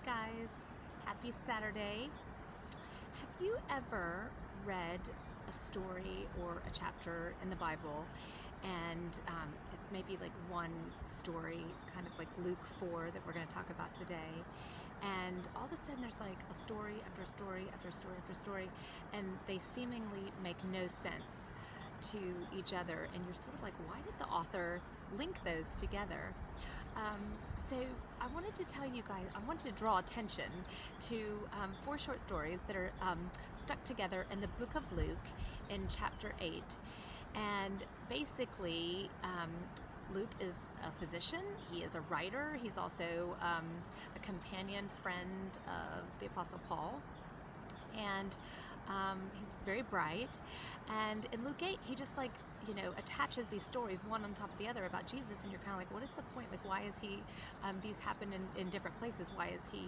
guys, happy Saturday. Have you ever read a story or a chapter in the Bible and it's maybe like one story, kind of like Luke 4 that we're going to talk about today, and all of a sudden there's like a story after story after story after story, and they seemingly make no sense to each other, and you're sort of like, why did the author link those together? So I wanted to tell you guys, I wanted to draw attention to 4 short stories that are stuck together in the book of Luke in chapter 8. And basically, Luke is a physician, he is a writer, he's also a companion friend of the Apostle Paul, and he's very bright. And in Luke 8, he just attaches these stories one on top of the other about Jesus, and you're kind of like, what is the point? Like, why is he, these happen in different places, why is he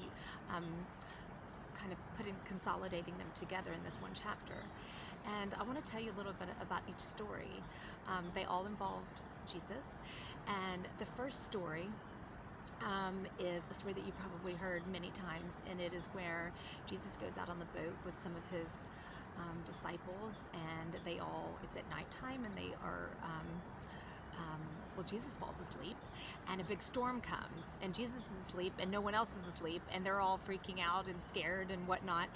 kind of consolidating them together in this one chapter? And I want to tell you a little bit about each story. They all involved Jesus, and the first story is a story that you probably heard many times, and it is where Jesus goes out on the boat with some of his disciples, and it's at nighttime, and they are, Jesus falls asleep, and a big storm comes, and Jesus is asleep, and no one else is asleep, and they're all freaking out and scared and whatnot,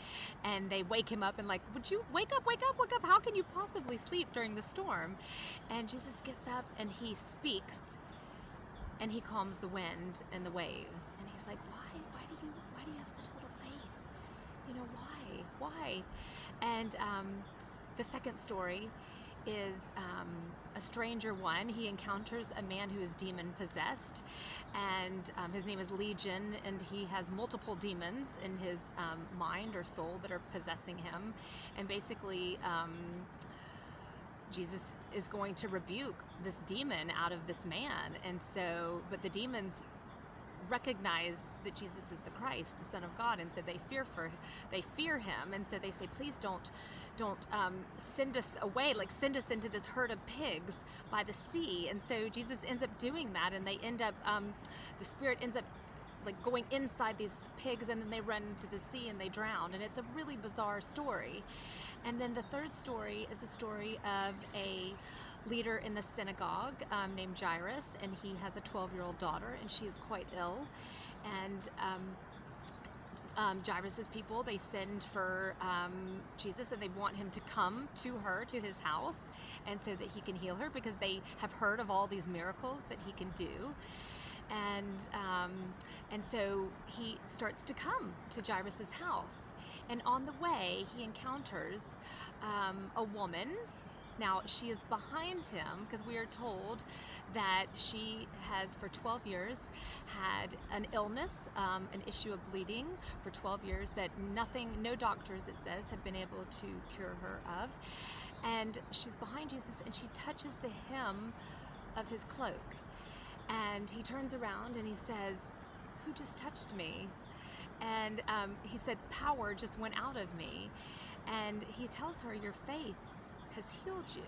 and they wake him up and like, would you wake up, how can you possibly sleep during the storm? And Jesus gets up and he speaks, and he calms the wind and the waves, and he's like, why do you have such little faith? Why? And the second story is a stranger one. He encounters a man who is demon possessed, and his name is Legion, and he has multiple demons in his mind or soul that are possessing him, and basically Jesus is going to rebuke this demon out of this man, but the demons recognize that Jesus is the Christ, the Son of God, and so they fear him, and so they say, please don't send us away, like send us into this herd of pigs by the sea. And so Jesus ends up doing that, and they end up the spirit ends up like going inside these pigs, and then they run into the sea and they drown, and it's a really bizarre story. And then the third story is the story of a leader in the synagogue named Jairus, and he has a 12-year-old daughter, and she is quite ill. And Jairus's people, they send for Jesus, and they want him to come to his house, and so that he can heal her, because they have heard of all these miracles that he can do. And so he starts to come to Jairus's house, and on the way he encounters a woman. Now, she is behind him because we are told that she has for 12 years had an illness, an issue of bleeding for 12 years that no doctors, it says, have been able to cure her of. And she's behind Jesus, and she touches the hem of his cloak. And he turns around and he says, who just touched me? And he said, power just went out of me. And he tells her, your faith has healed you.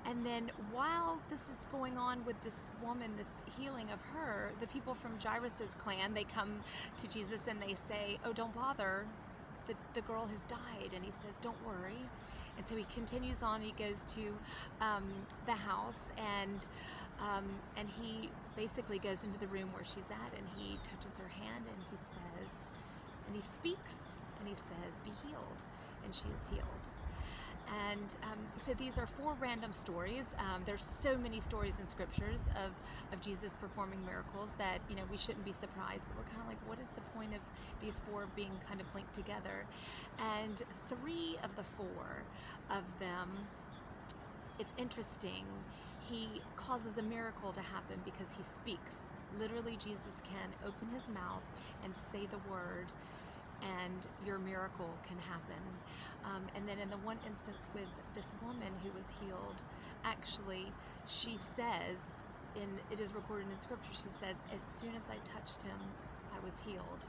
And then while this is going on with this woman, this healing of her, the people from Jairus's clan, they come to Jesus and they say, oh, don't bother, the girl has died. And he says, don't worry. And so he continues on, he goes to the house, and he basically goes into the room where she's at, and he touches her hand, and he says, and he speaks, and he says, be healed. And she is healed. And so these are 4 random stories. There's so many stories in scriptures of Jesus performing miracles that, we shouldn't be surprised, but we're kind of like, what is the point of these 4 being kind of linked together? And 3 of the 4 of them, it's interesting, he causes a miracle to happen because he speaks. Literally, Jesus can open his mouth and say the word, and your miracle can happen. And then in the one instance with this woman who was healed, actually, she says, it is recorded in scripture, she says, as soon as I touched him, I was healed.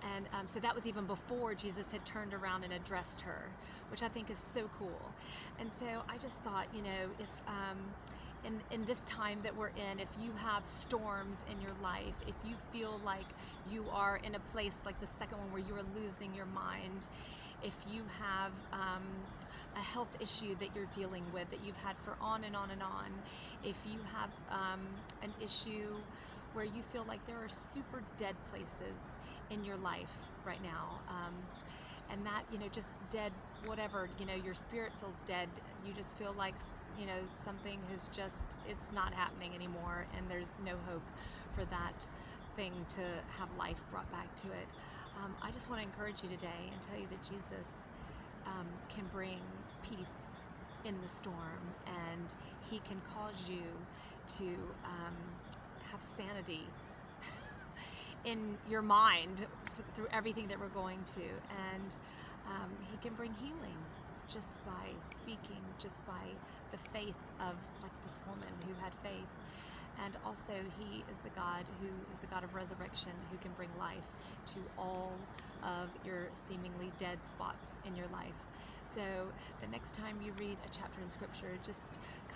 And so that was even before Jesus had turned around and addressed her, which I think is so cool. And so I just thought, in this time that we're in, if you have storms in your life, if you feel like you are in a place like the second one where you are losing your mind, if you have a health issue that you're dealing with that you've had for on and on and on, if you have an issue where you feel like there are super dead places in your life right now, and that, just dead, whatever, your spirit feels dead, you just feel like, something has just, it's not happening anymore, and there's no hope for that thing to have life brought back to it. I just want to encourage you today and tell you that Jesus can bring peace in the storm, and he can cause you to have sanity in your mind through everything that we're going to, and he can bring healing just by speaking, just by the faith of, like, this woman who had faith. And also, he is the God who is the God of resurrection, who can bring life to all of your seemingly dead spots in your life. So the next time you read a chapter in Scripture, just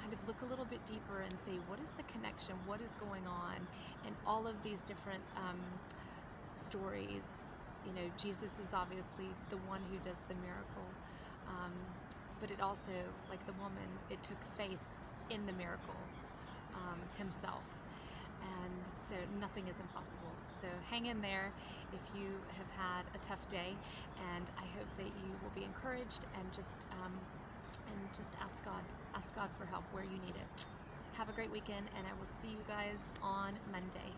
kind of look a little bit deeper and say, what is the connection? What is going on in all of these different stories? Jesus is obviously the one who does the miracle. But it also, like the woman, it took faith in the miracle himself. And so nothing is impossible. So hang in there if you have had a tough day, and I hope that you will be encouraged, and just ask God for help where you need it. Have a great weekend, and I will see you guys on Monday.